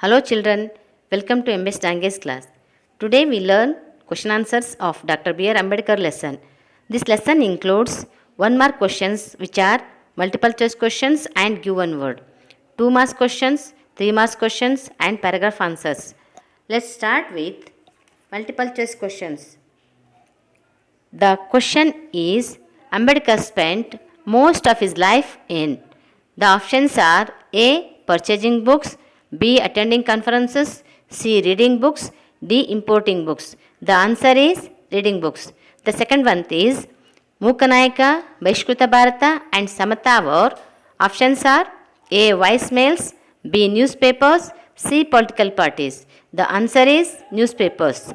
Hello children, welcome to MS Dange's class. Today we learn question answers of Dr. B.R. Ambedkar lesson. This lesson includes 1 mark questions which are multiple choice questions and give one word, 2 marks questions, 3 marks questions and paragraph answers. Let's start with multiple choice questions. The question is Ambedkar spent most of his life in. The options are A. Purchasing books, B. Attending conferences, C. Reading books, D. Importing books. The answer is reading books. The second one is Mukanayaka, Baishkruta Bharata and Samata War. Options are A. Vice mails, B. Newspapers, C. Political parties. The answer is newspapers.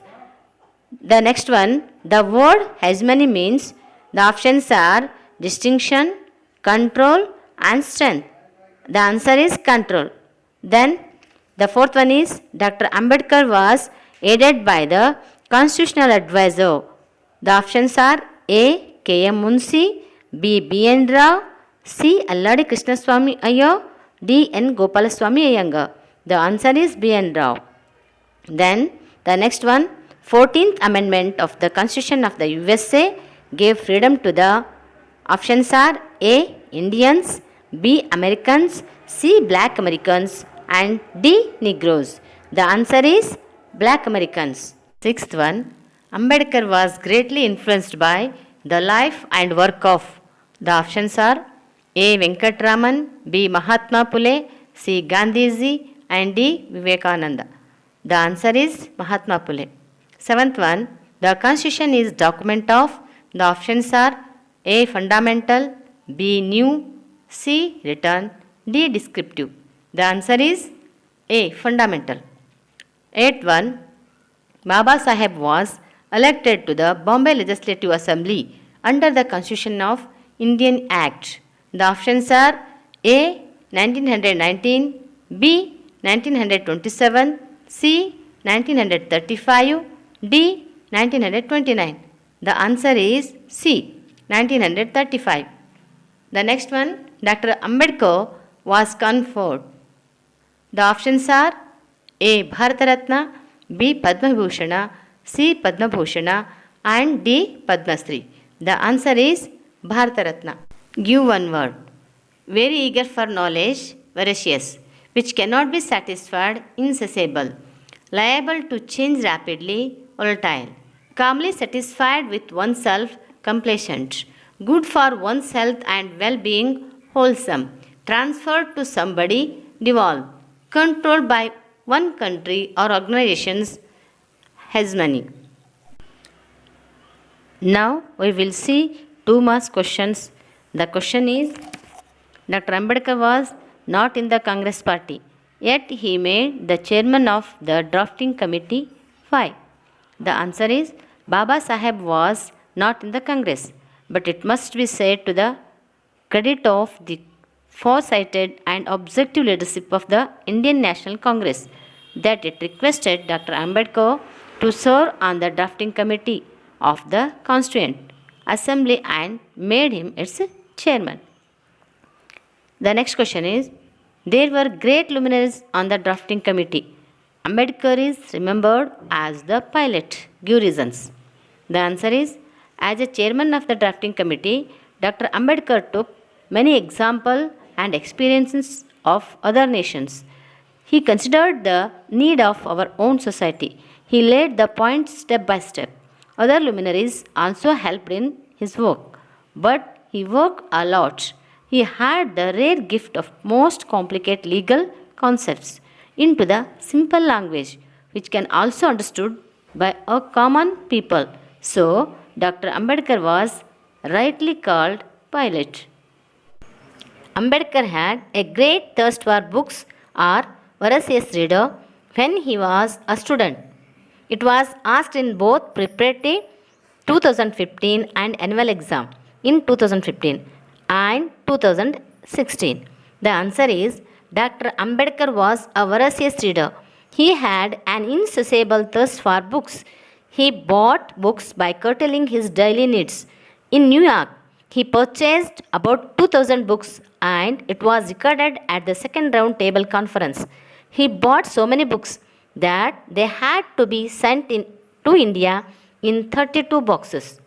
The next one, the word hegemony means. The options are distinction, control and strength. The answer is control. Then the fourth one is Dr. Ambedkar was aided by the constitutional advisor. The options are A. K. M. Munshi, B. B. N. Rao, C. Alladi Krishnaswamy Iyer, D. N. Gopalaswamy Iyengar. The answer is B. N. Rao. Then the next one, 14th Amendment of the Constitution of the USA gave freedom to the options are A. Indians, B. Americans, C. Black Americans and D. Negroes. The answer is Black Americans. Sixth one, Ambedkar was greatly influenced by the life and work of. The options are A. Venkatraman, B. Mahatma Phule, C. Gandhiji and D. Vivekananda. The answer is Mahatma Phule. Seventh one, the Constitution is document of. The options are A. Fundamental, B. New, C. Written, D. Descriptive. The answer is A. Fundamental. Eighth one, Baba Saheb was elected to the Bombay Legislative Assembly under the Constitution of Indian Act. The options are A. 1919, B. 1927, C. 1935, D. 1929. The answer is C. 1935. The next one, Dr. Ambedkar was conferred. The options are A. Bharata Ratna, B. Padma Bhushana, C. Padma Bhushana and D. Padma Shri. The answer is Bharata Ratna. Give one word. Very eager for knowledge, voracious, which cannot be satisfied, insatiable, liable to change rapidly, volatile, calmly satisfied with oneself, complacent, good for one's health and well-being, wholesome, transferred to somebody, devolved, controlled by one country or organization's hegemony. Now we will see 2 marks questions. The question is, Dr. Ambedkar was not in the Congress party, yet he made the chairman of the drafting committee. Why? The answer is, Baba Saheb was not in the Congress, but it must be said to the credit of the foresighted and objective leadership of the Indian National Congress that it requested Dr. Ambedkar to serve on the drafting committee of the Constituent Assembly and made him its chairman. The next question is, there were great luminaries on the drafting committee. Ambedkar is remembered as the pilot. Give reasons. The answer is, as a chairman of the drafting committee, Dr. Ambedkar took many examples and experiences of other nations. He considered the need of our own society. He laid the points step by step. Other luminaries also helped in his work, but he worked a lot. He had the rare gift of most complicated legal concepts into the simple language which can also understood by a common people. So, Dr. Ambedkar was rightly called pilot. Ambedkar had a great thirst for books or voracious reader when he was a student. It was asked in both preparatory 2015 and annual exam in 2015 and 2016. The answer is, Dr. Ambedkar was a voracious reader. He had an insatiable thirst for books. He bought books by curtailing his daily needs. In New York, he purchased about 2000 books and it was recorded at the second round table conference. He bought so many books that they had to be sent to India in 32 boxes.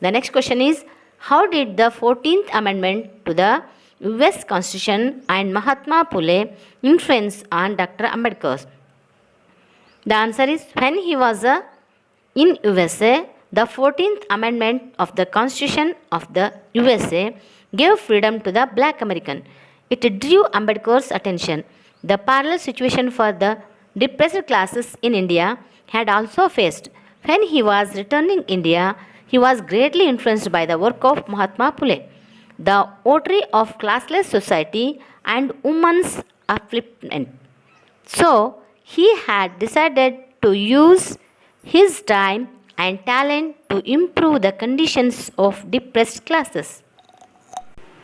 The next question is, how did the 14th Amendment to the US Constitution and Mahatma Phule influence on Dr. Ambedkar? The answer is, when he was in USA, the 14th Amendment of the Constitution of the USA gave freedom to the black American. It drew Ambedkar's attention. The parallel situation for the depressed classes in India had also faced. When he was returning India, he was greatly influenced by the work of Mahatma Phule, the votary of classless society and women's upliftment. So, he had decided to use his time and talent to improve the conditions of depressed classes.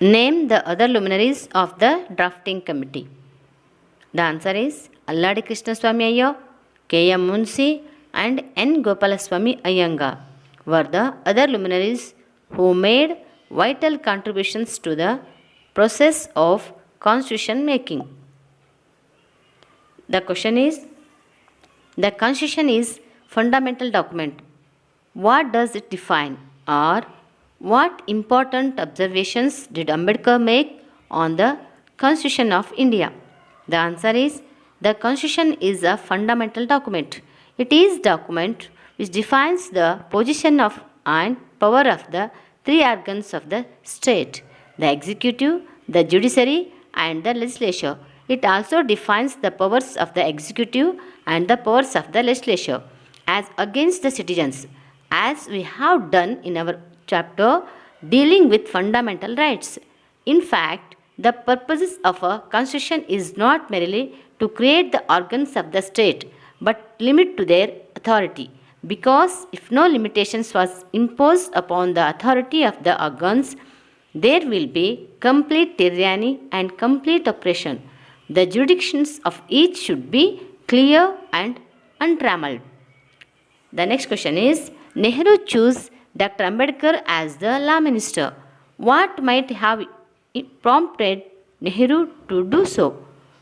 Name the other luminaries of the drafting committee. The answer is Alladi Krishnaswamy Iyer, K.M. Munshi and N. Gopalaswamy Iyengar were the other luminaries who made vital contributions to the process of constitution making. The question is, the Constitution is fundamental document. What does it define, or what important observations did Ambedkar make on the Constitution of India? The answer is, the Constitution is a fundamental document. It is document which defines the position of and power of the three organs of the state: the executive, the judiciary and the legislature. It also defines the powers of the executive and the powers of the legislature as against the citizens, as we have done in our chapter dealing with fundamental rights. In fact, the purpose of a constitution is not merely to create the organs of the state, but limit to their authority, because if no limitations was imposed upon the authority of the organs, there will be complete tyranny and complete oppression. The jurisdictions of each should be clear and untrammeled. The next question is, Nehru chose Dr. Ambedkar as the law minister. What might have prompted Nehru to do so?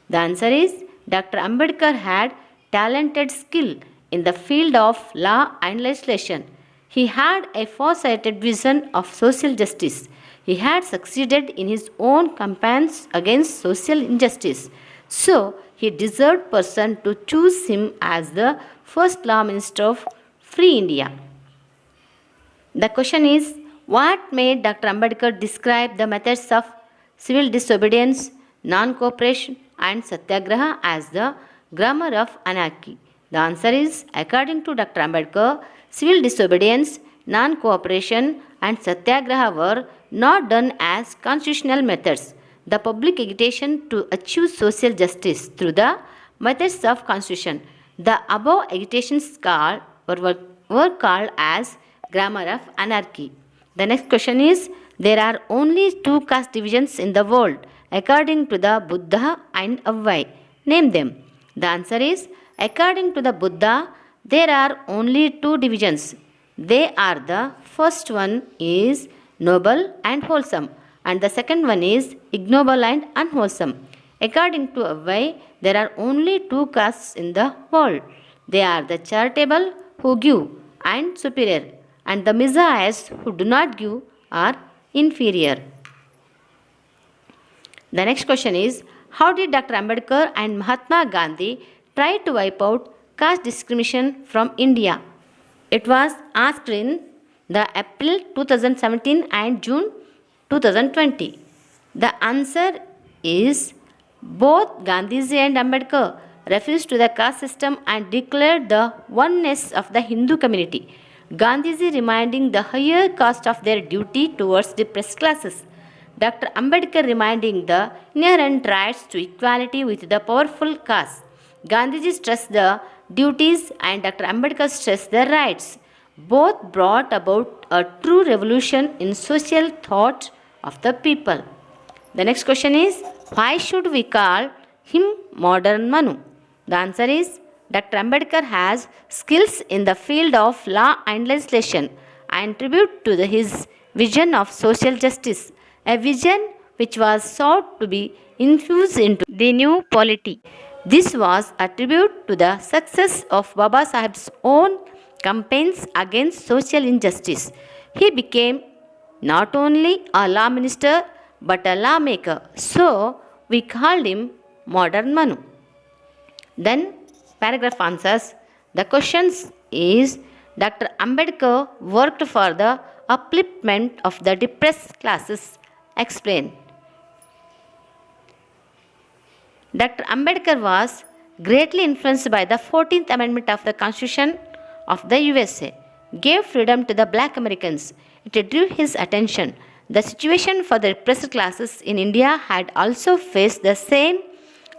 The answer is, Dr. Ambedkar had talented skill in the field of law and legislation. He had a far-sighted vision of social justice. He had succeeded in his own campaigns against social injustice. So, he deserved person to choose him as the first law minister of Free India. The question is, what made Dr. Ambedkar describe the methods of civil disobedience, non-cooperation and satyagraha as the grammar of anarchy? The answer is, according to Dr. Ambedkar, civil disobedience, non-cooperation and satyagraha were not done as constitutional methods. The public agitation to achieve social justice through the methods of constitution. The above agitations were called as grammar of anarchy. The next question is, there are only two caste divisions in the world according to the Buddha and Avvai. Name them. The answer is, according to the Buddha, there are only two divisions. They are, the first one is noble and wholesome, and the second one is ignoble and unwholesome. According to Avvai, there are only two castes in the world. They are the charitable who give and superior, and the miserables who do not give are inferior. The next question is, how did Dr. Ambedkar and Mahatma Gandhi try to wipe out caste discrimination from India? It was asked in the April 2017 and June 2020. The answer is, both Gandhiji and Ambedkar refused to the caste system and declared the oneness of the Hindu community. Gandhiji reminding the higher caste of their duty towards depressed classes. Dr. Ambedkar reminding the inherent rights to equality with the powerful caste. Gandhiji stressed the duties and Dr. Ambedkar stressed the rights. Both brought about a true revolution in social thought of the people. The next question is, why should we call him modern Manu? The answer is, Dr. Ambedkar has skills in the field of law and legislation and tribute to his vision of social justice, a vision which was sought to be infused into the new polity. This was a tribute to the success of Baba Sahib's own campaigns against social injustice. He became not only a law minister but a lawmaker. So we called him Modern Manu. Then paragraph answers. The questions is Dr. Ambedkar worked for the upliftment of the depressed classes. Explain. Dr. Ambedkar was greatly influenced by the 14th Amendment of the Constitution of the USA, gave freedom to the black Americans. It drew his attention. The situation for the repressed classes in India had also faced the same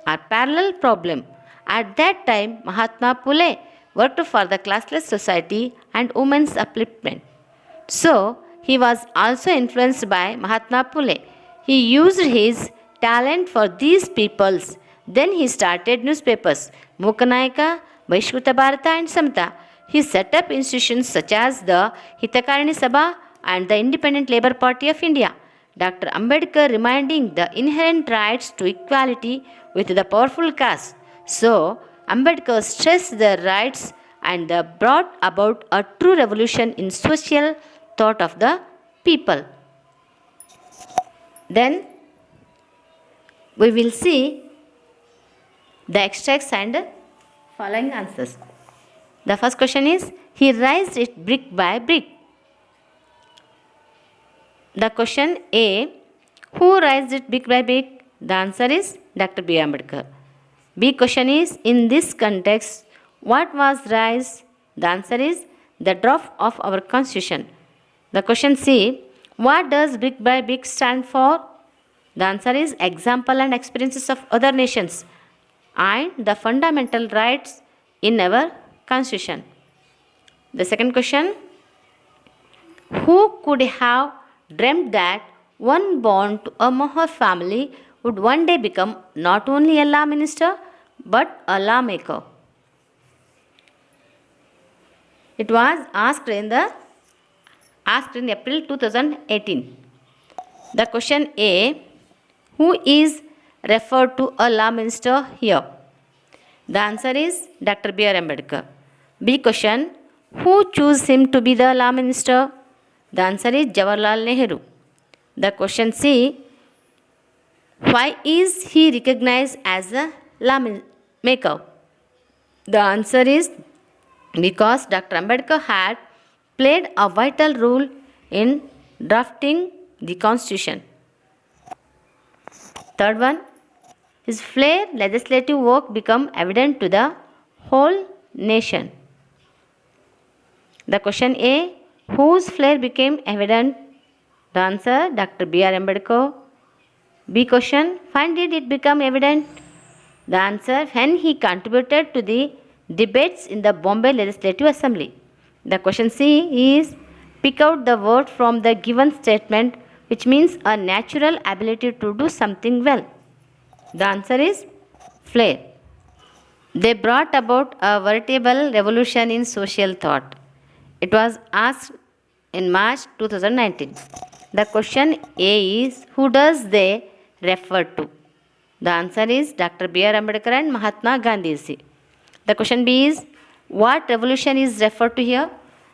or parallel problem. At that time, Mahatma Phule worked for the classless society and women's upliftment. So, he was also influenced by Mahatma Phule. He used his talent for these peoples. Then he started newspapers, Mukanayaka, Vaishkruta Bharata and Samata. He set up institutions such as the Hitakarani Sabha and the Independent Labour Party of India. Dr. Ambedkar reminding the inherent rights to equality with the powerful caste. So, Ambedkar stressed the rights and brought about a true revolution in social thought of the people. Then we will see the extracts and following answers. The first question is, he raised it brick by brick. The question A, who raised it brick by brick? The answer is Dr. B. Ambedkar. B question is, in this context, what was raised? The answer is the draft of our constitution. The question C, what does brick by brick stand for? The answer is example and experiences of other nations and the fundamental rights in our constitution. The second question, who could have dreamt that one born to a Mohar family would one day become not only a law minister but a lawmaker? It was asked in April 2018. The question A, who is referred to a law minister here? The answer is Dr. B. R. Ambedkar. B question, who chose him to be the law minister? The answer is Jawaharlal Nehru. The question C, why is he recognized as a lawmaker? The answer is because Dr. Ambedkar had played a vital role in drafting the constitution. Third one, his flair legislative work became evident to the whole nation. The question A, whose flair became evident? The answer, Dr. B. R. Ambedkar. B question, when did it become evident? The answer, when he contributed to the debates in the Bombay Legislative Assembly. The question C is, pick out the word from the given statement which means a natural ability to do something well. The answer is flair. They brought about a veritable revolution in social thought. It was asked in March 2019. The question A is, who does they refer to? The answer is Dr. B. R. Ambedkar and Mahatma Gandhi. The question B is, what revolution is referred to here?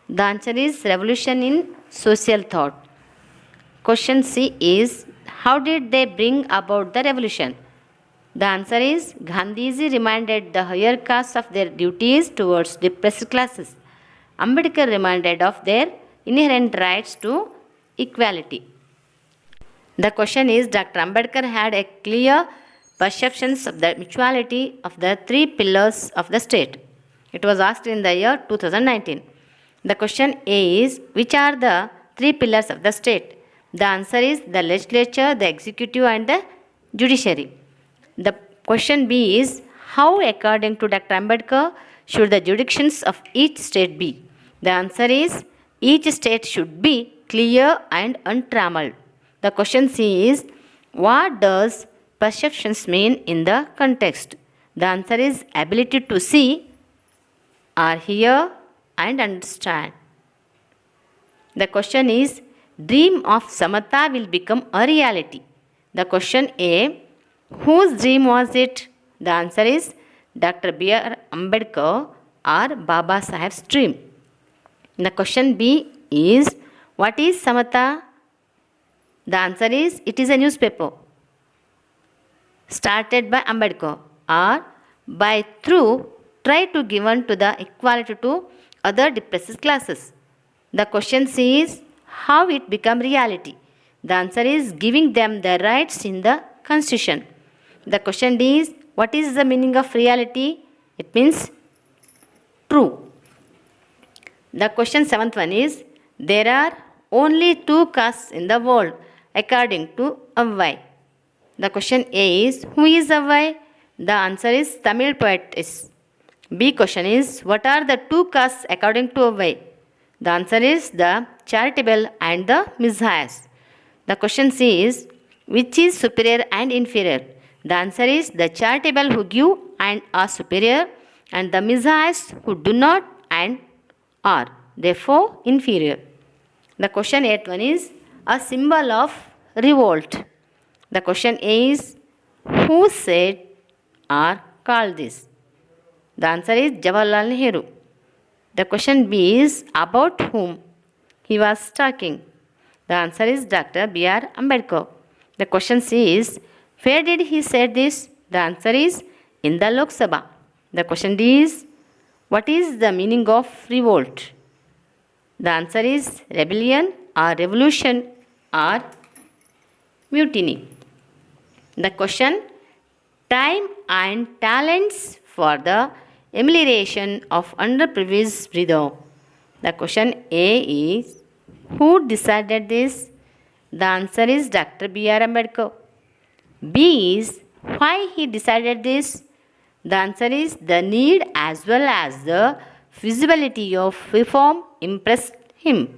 The answer is revolution in social thought. Question C is, how did they bring about the revolution? The answer is, Gandhiji reminded the higher castes of their duties towards depressed classes. Ambedkar reminded of their inherent rights to equality. The question is, Dr. Ambedkar had a clear perceptions of the mutuality of the three pillars of the state. It was asked in the year 2019. The question A is, which are the three pillars of the state? The answer is the legislature, the executive and the judiciary. The question B is, how according to Dr. Ambedkar should the jurisdictions of each state be? The answer is, each state should be clear and untrammeled. The question C is, what does perceptions mean in the context? The answer is ability to see or hear and understand. The question is, dream of Samata will become a reality. The question A, whose dream was it? The answer is Dr. B.R. Ambedkar or Baba Saheb's dream? The question B is, what is Samata? The answer is, it is a newspaper started by Ambedkar or by through try to given to the equality to other depressed classes. The question C is, how it become reality? The answer is, giving them the rights in the constitution. The question D is, what is the meaning of reality? It means true. The question 7th one is, there are only two castes in the world according to Avvai. The question A is, who is Avvai? The answer is Tamil poetess. B question is, what are the two castes according to Avvai? The answer is the charitable and the mischievous. The question C is, which is superior and inferior? The answer is the charitable who give and are superior, and the mischievous who do not and are therefore inferior. The question 8th one is, a symbol of revolt. The question A is, who said or called this? The answer is Jawaharlal Nehru. The question B is, about whom he was talking. The answer is Dr. B.R. Ambedkar. The question C is, where did he say this? The answer is in the Lok Sabha. The question D is, what is the meaning of revolt? The answer is rebellion or revolution or mutiny. The question, time and talents for the amelioration of underprivileged widow. The question A is, who decided this? The answer is Dr. B.R. Ambedkar. B is, why he decided this? The answer is the need as well as the feasibility of reform impressed him.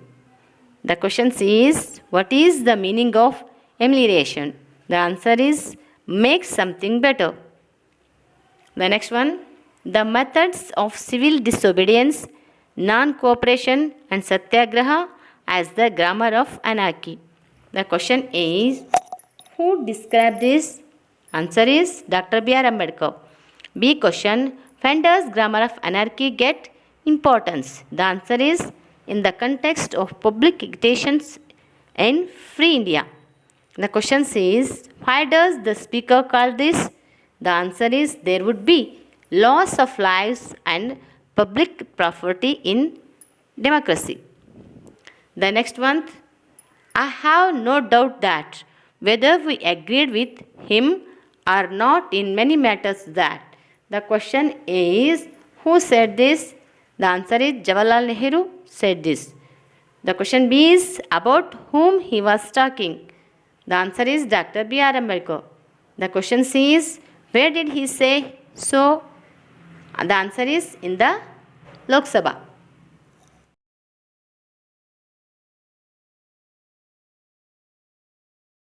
The question C is, what is the meaning of amelioration? The answer is make something better. The next one, the methods of civil disobedience, non-cooperation and satyagraha as the grammar of anarchy. The question A is, who described this? Answer is Dr. B.R. Ambedkar. B question, when does grammar of anarchy get importance? The answer is in the context of public agitations in Free India. The question says, why does the speaker call this? The answer is there would be loss of lives and public property in democracy. The next one, I have no doubt that whether we agreed with him or not in many matters that. The question A is, who said this? The answer is Jawaharlal Nehru said this. The question B is, about whom he was talking. The answer is Dr. B.R. Ambedkar. The question C is, where did he say so? The answer is in the Lok Sabha.